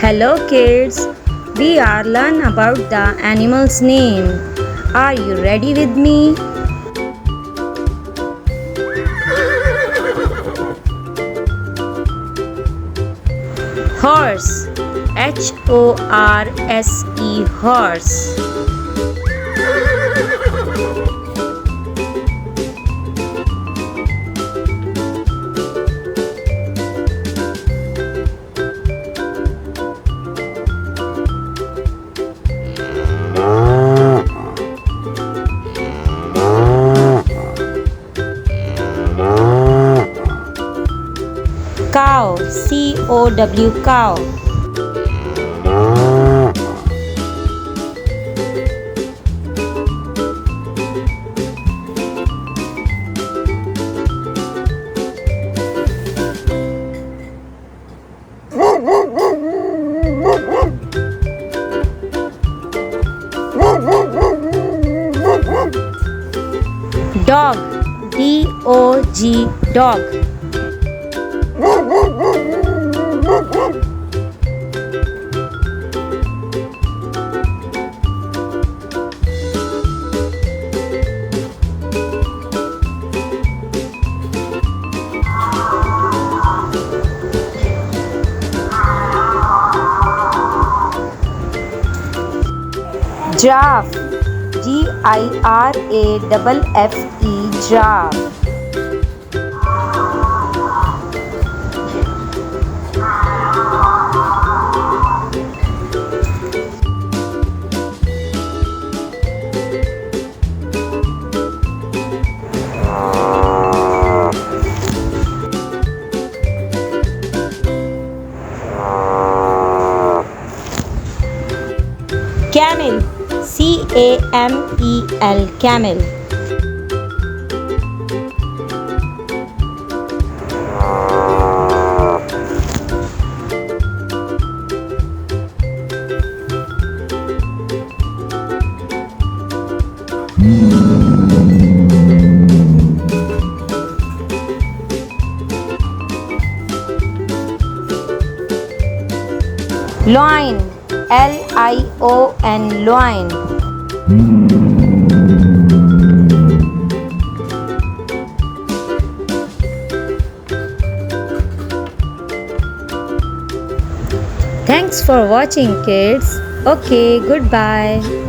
Hello kids, we are learn about the animal's name. Are you ready with me? Horse, Horse, horse. Cow, cow. Dog, dog. Giraffe, Giraffe, giraffe. Camel, camel. Lion, lion. Thanks for watching kids. Okay, goodbye.